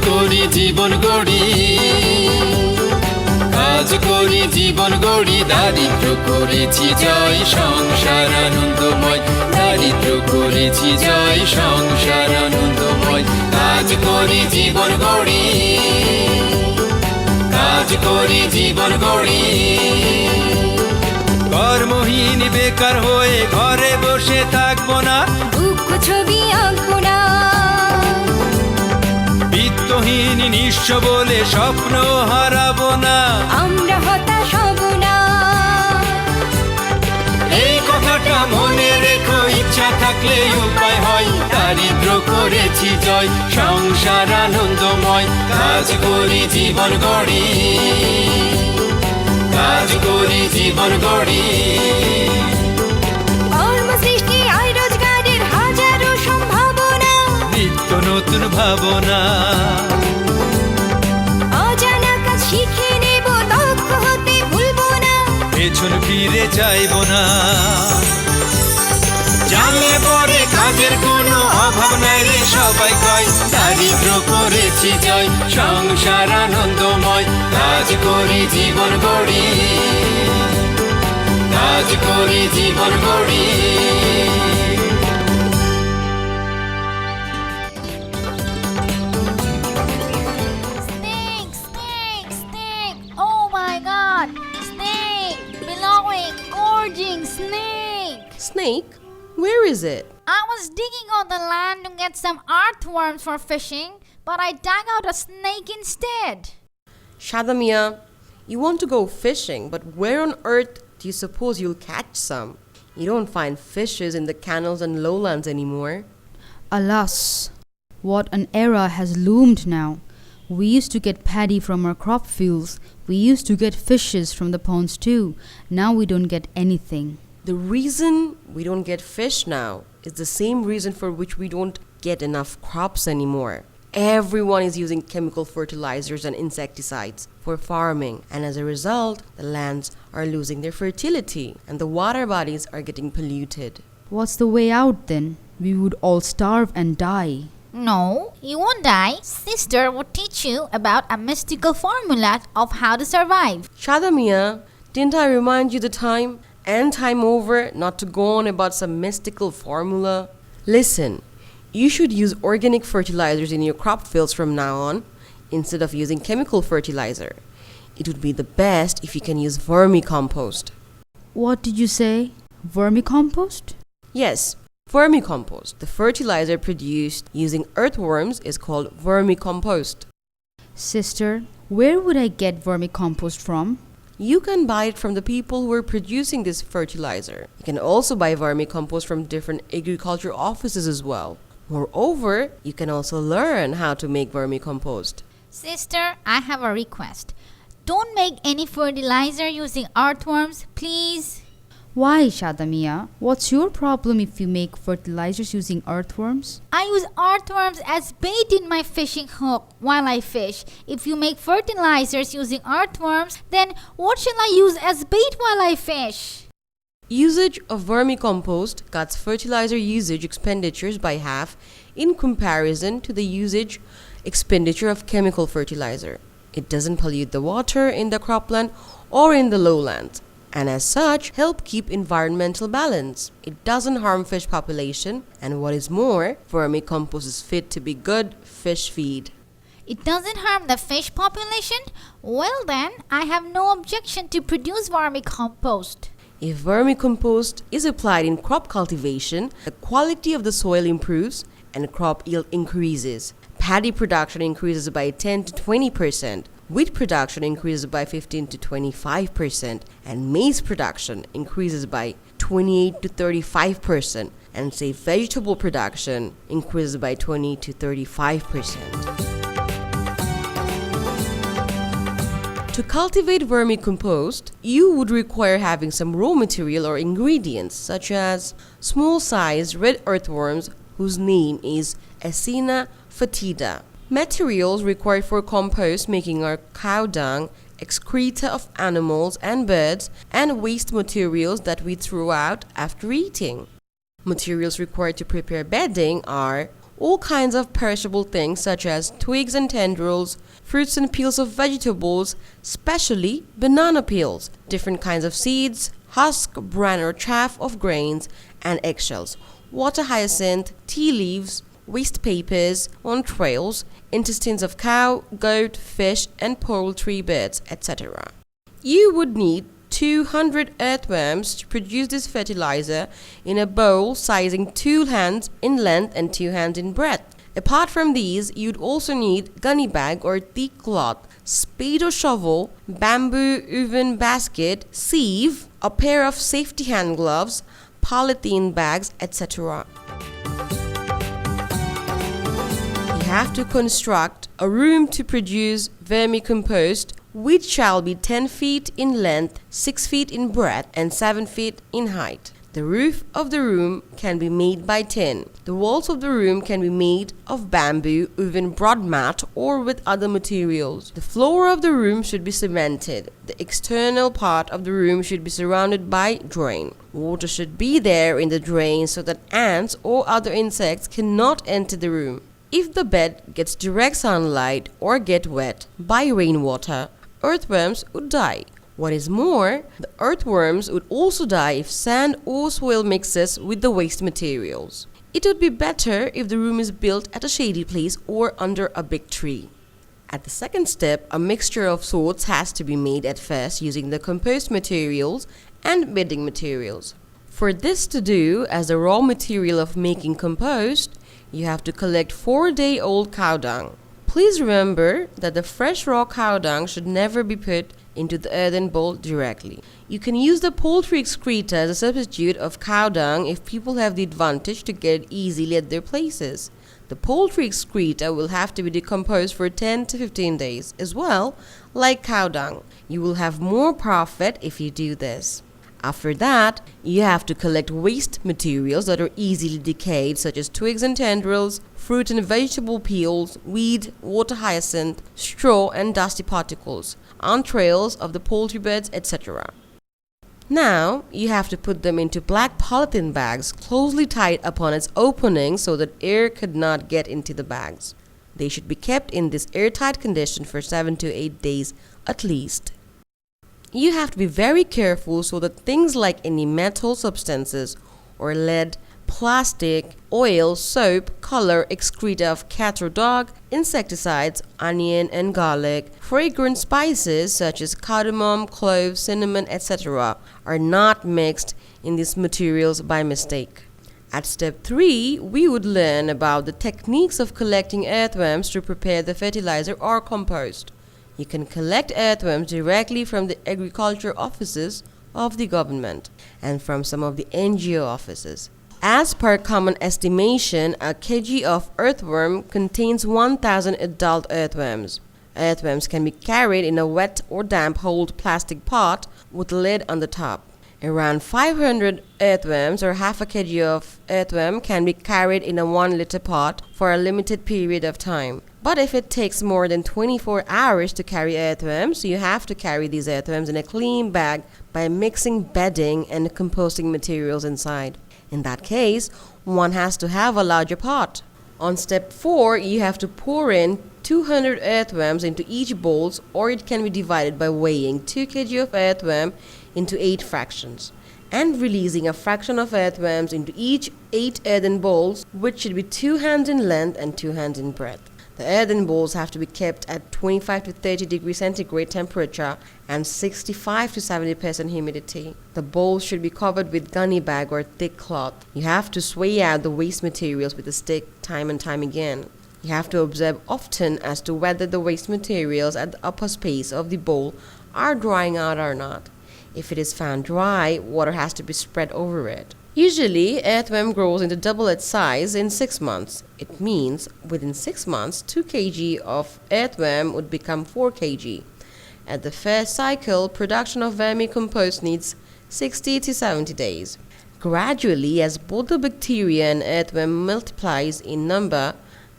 করি জীবন গড়ি, কাজ করি জীবন গড়ি, দারিদ্র করেছি জয়, সংসার আনন্দময়, দারিদ্র করেছি জয়, সংসার আনন্দময়। কাজ করি জীবন গড়ি, কাজ করি জীবন গড়ি। কর্মহীন বেকার হয়ে ঘরে বসে থাকবো না, দুঃখ ছবি আঁকবো না, বিত্তহীন নিঃস্ব বলে স্বপ্ন হারাবো না, আমরা হতাশ হব না। এই কথাটা মনে রেখো, ইচ্ছা থাকলে উপায় হয়, দারিদ্র করেছি জয়, সংসার আনন্দময়। কাজ করি জীবন গড়ি, কাজ করি জীবন গড়ি। কর্ম সৃষ্টি আয় রোজগারের হাজারো সম্ভাবনা, নিত্য নতুন ভাবনা, অজানা কাজ শিখে নেব, দক্ষ হতে ভুলবো না, পেছন ফিরে যাইবো না। জানলে পরে কাজের কোনো অভাব নাই রে, সবাই কয় দারিদ্র করেছি জয়, সংসার আনন্দময়। কাজ করি জীবন গড়ি, কাজ করি জীবন গড়ি। Snake, snake, snake. Oh my god. Snake. Belonging, gorging, snake. Snake? Where is it? I was digging on the land to get some earthworms for fishing, but I dug out a snake instead. Shadamia, you want to go fishing, but where on earth do you suppose you'll catch some? You don't find fishes in the canals and lowlands anymore. Alas, what an era has loomed now. We used to get paddy from our crop fields. We used to get fishes from the ponds too. Now we don't get anything. The reason we don't get fish now is the same reason for which we don't get enough crops anymore. Everyone is using chemical fertilizers and insecticides for farming, and as a result, the lands are losing their fertility and the water bodies are getting polluted. What's the way out then? We would all starve and die. No, you won't die. Sister will teach you about a mystical formula of how to survive. Shadamia, didn't I remind you the time and time over not to go on about some mystical formula? Listen, you should use organic fertilizers in your crop fields from now on instead of using chemical fertilizer. It would be the best if you can use Vermi Compost. What did you say? Vermi compost? Yes, Vermi Compost. The fertilizer produced using earthworms is called Vermi Compost. Sister, where would I get vermi compost from? You can buy it from the people who are producing this fertilizer. You can also buy Vermi Compost from different agriculture offices as well. Moreover, you can also learn how to make Vermi Compost. Sister, I have a request. Don't make any fertilizer using earthworms, please. Why, Shadamia? What's your problem if you make fertilizers using earthworms? I use earthworms as bait in my fishing hook while I fish. If you make fertilizers using earthworms, then what shall I use as bait while I fish? Usage of Vermi Compost cuts fertilizer usage expenditures by half in comparison to the usage expenditure of chemical fertilizer. It doesn't pollute the water in the cropland or in the lowlands, and as such help keep environmental balance. It doesn't harm fish population, and what is more, Vermi Compost is fit to be good fish feed. It doesn't harm the fish population? Well then, I have no objection to produce vermicompost. If vermicompost is applied in crop cultivation, the quality of the soil improves and crop yield increases. Paddy production increases by 10 to 20%, wheat production increases by 15 to 25%, and maize production increases by 28 to 35%, and say vegetable production increases by 20 to 35%. To cultivate vermicompost, you would require having some raw material or ingredients such as small-sized red earthworms whose name is Acina fatida. Materials required for compost making are cow dung, excreta of animals and birds, and waste materials that we throw out after eating. Materials required to prepare bedding are all kinds of perishable things such as twigs and tendrils, fruits and peels of vegetables, especially banana peels, different kinds of seeds, husk, bran or chaff of grains, and eggshells, water hyacinth, tea leaves, waste papers, entrails, intestines of cow, goat, fish, and poultry bits, etc. You would need 200 earthworms to produce this fertilizer in a bowl sizing 2 hands in length and 2 hands in breadth. Apart from these, you'd also need gunny bag or thick cloth, spade or shovel, bamboo woven basket, sieve, a pair of safety hand gloves, polythene bags, etc. You have to construct a room to produce vermicompost, which shall be 10 feet in length, 6 feet in breadth, and 7 feet in height. The roof of the room can be made by tin. The walls of the room can be made of bamboo, woven broad mat, or with other materials. The floor of the room should be cemented. The external part of the room should be surrounded by drain. Water should be there in the drain so that ants or other insects cannot enter the room. If the bed gets direct sunlight or get wet by rainwater, earthworms would die. What is more, the earthworms would also die if sand or soil mixes with the waste materials. It would be better if the room is built at a shady place or under a big tree. At the second step, a mixture of sorts has to be made at first using the compost materials and bedding materials. For this to do as the raw material of making compost, you have to collect 4-day-old cow dung. Please remember that the fresh raw cow dung should never be put into the earthen bowl directly. You can use the poultry excreta as a substitute of cow dung if people have the advantage to get it easily at their places. The poultry excreta will have to be decomposed for 10 to 15 days as well, like cow dung. You will have more profit if you do this. After that, you have to collect waste materials that are easily decayed, such as twigs and tendrils, fruit and vegetable peels, weed, water hyacinth, straw, and dusty particles, entrails of the poultry beds, etc. Now, you have to put them into black polythene bags closely tied upon its opening so that air could not get into the bags. They should be kept in this airtight condition for 7 to 8 days at least. You have to be very careful so that things like any metal substances or lead, plastic, oil, soap, color, excreta of cat or dog, insecticides, onion and garlic, fragrant spices such as cardamom, cloves, cinnamon, etc. are not mixed in these materials by mistake. At step 3, we would learn about the techniques of collecting earthworms to prepare the fertilizer or compost. You can collect earthworms directly from the agriculture offices of the government and from some of the NGO offices. As per common estimation, a kg of earthworm contains 1,000 adult earthworms. Earthworms can be carried in a wet or damp-hold plastic pot with a lid on the top. Around 500 earthworms or half a kg of earthworm can be carried in a 1-liter pot for a limited period of time. But if it takes more than 24 hours to carry earthworms, you have to carry these earthworms in a clean bag by mixing bedding and composting materials inside. In that case, one has to have a larger pot. On step 4, you have to pour in 200 earthworms into each bowl, or it can be divided by weighing 2 kg of earthworm into 8 fractions and releasing a fraction of earthworms into each 8 earthen bowls, which should be 2 hands in length and 2 hands in breadth. The earthen bowls have to be kept at 25 to 30 degrees centigrade temperature and 65 to 70% humidity. The bowls should be covered with gunny bag or thick cloth. You have to sway out the waste materials with a stick time and time again. You have to observe often as to whether the waste materials at the upper space of the bowl are drying out or not. If it is found dry, water has to be spread over it. Usually, earthworm grows into double its size in 6 months. It means within 6 months, 2 kg of earthworm would become 4 kg. At the first cycle, production of vermicompost needs 60 to 70 days. Gradually, as both the bacteria and earthworm multiplies in number,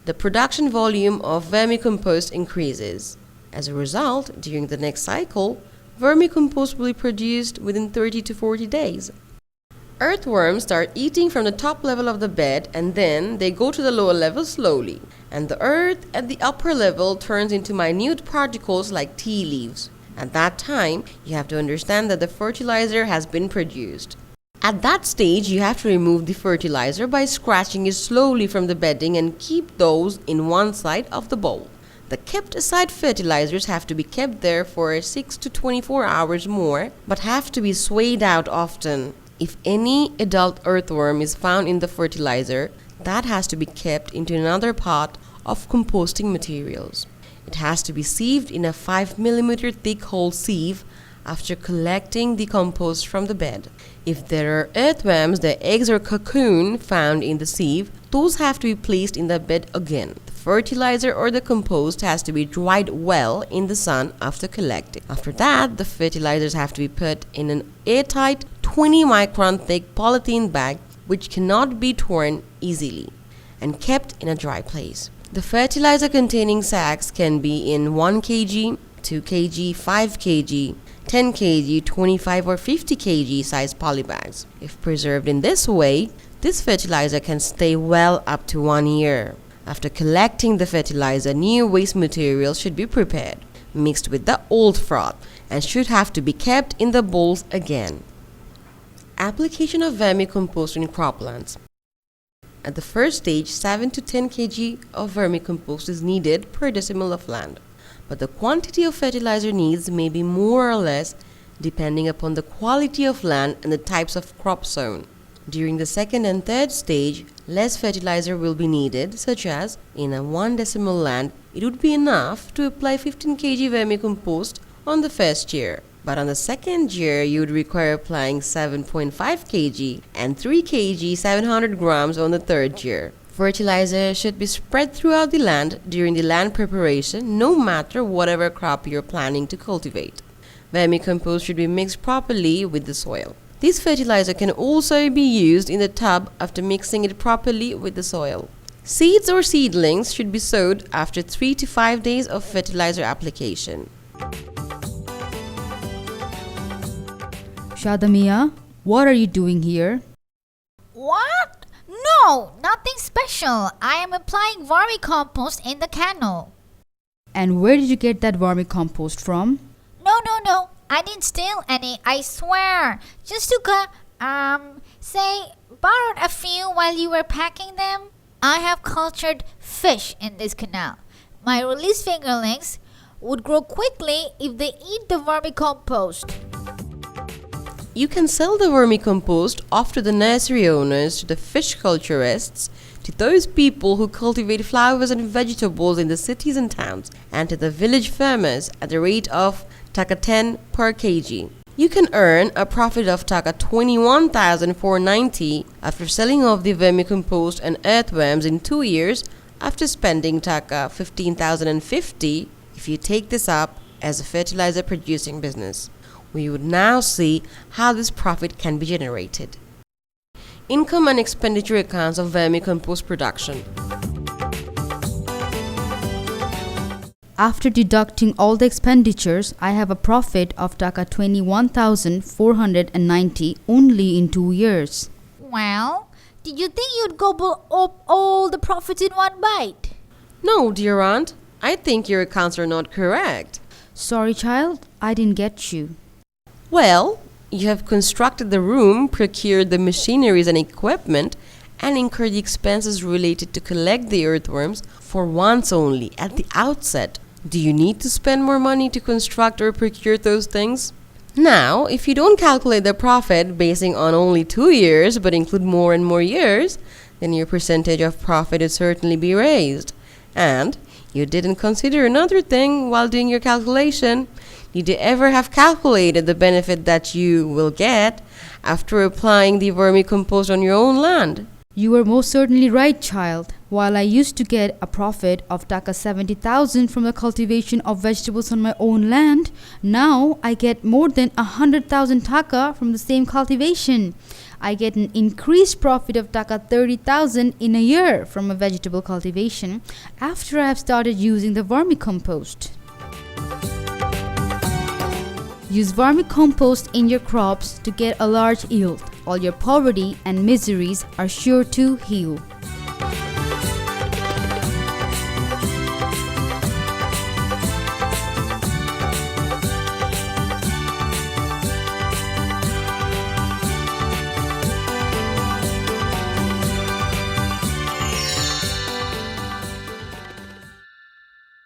the production volume of vermicompost increases. As a result, during the next cycle, vermicompost will be produced within 30 to 40 days. Earthworms start eating from the top level of the bed and then they go to the lower level slowly. And the earth at the upper level turns into minute particles like tea leaves. At that time, you have to understand that the fertilizer has been produced. At that stage, you have to remove the fertilizer by scratching it slowly from the bedding and keep those in one side of the bowl. The kept aside fertilizers have to be kept there for 6 to 24 hours more, but have to be swayed out often. If any adult earthworm is found in the fertilizer, that has to be kept into another pot of composting materials. It has to be sieved in a 5 mm thick hole sieve after collecting the compost from the bed. If there are earthworms, the eggs or cocoon found in the sieve, those have to be placed in the bed again. The fertilizer or the compost has to be dried well in the sun after collecting. After that, the fertilizers have to be put in an airtight 20 micron thick polythene bag which cannot be torn easily and kept in a dry place. The fertilizer containing sacks can be in 1 kg, 2 kg, 5 kg, 10 kg, 25 or 50 kg size polybags. If preserved in this way, this fertilizer can stay well up to 1 year. After collecting the fertilizer, new waste material should be prepared, mixed with the old froth, and should have to be kept in the bowls again. Application of vermicompost in croplands. At the first stage, 7 to 10 kg of vermicompost is needed per decimal of land, but the quantity of fertilizer needs may be more or less depending upon the quality of land and the types of crop sown. During the second and third stage, less fertilizer will be needed, such as in a 1 decimal land, it would be enough to apply 15 kg vermicompost on the first year. But on the second year, you would require applying 7.5 kg and 3 kg 700 grams on the third year. Fertilizer should be spread throughout the land during the land preparation, no matter whatever crop you're planning to cultivate. Vermicompost should be mixed properly with the soil. This fertilizer can also be used in the tub after mixing it properly with the soil. Seeds or seedlings should be sowed after 3 to 5 days of fertilizer application. Shadamiya, what are you doing here? What? No, nothing special. I am applying vermicompost in the canal. And where did you get that vermicompost from? No. I didn't steal any, I swear. Just took borrowed a few while you were packing them. I have cultured fish in this canal. My released fingerlings would grow quickly if they eat the vermicompost. You can sell the vermicompost off to the nursery owners, to the fish culturists, to those people who cultivate flowers and vegetables in the cities and towns, and to the village farmers at the rate of Taka 10 per kg. You can earn a profit of Taka 21,490 after selling off the vermicompost and earthworms in 2 years after spending Taka 15,050 if you take this up as a fertilizer producing business. We would now see how this profit can be generated. Income and expenditure accounts of vermicompost production. After deducting all the expenditures, I have a profit of Taka 21,490 only in 2 years. Well, did you think you'd gobble up all the profits in one bite? No, dear aunt, I think your accounts are not correct. Sorry, child, I didn't get you. Well, you have constructed the room, procured the machineries and equipment, and incurred the expenses related to collect the earthworms for once only at the outset. Do you need to spend more money to construct or procure those things? Now, if you don't calculate the profit basing on only 2 years but include more and more years, then your percentage of profit would certainly be raised. And you didn't consider another thing while doing your calculation. Did you ever have calculated the benefit that you will get after applying the vermicompost on your own land? You were most certainly right, child. While I used to get a profit of Taka 70,000 from the cultivation of vegetables on my own land, now I get more than 100,000 Taka from the same cultivation. I get an increased profit of Taka 30,000 in a year from a vegetable cultivation after I have started using the vermicompost. Use vermicompost in your crops to get a large yield. all your poverty and miseries are sure to heal.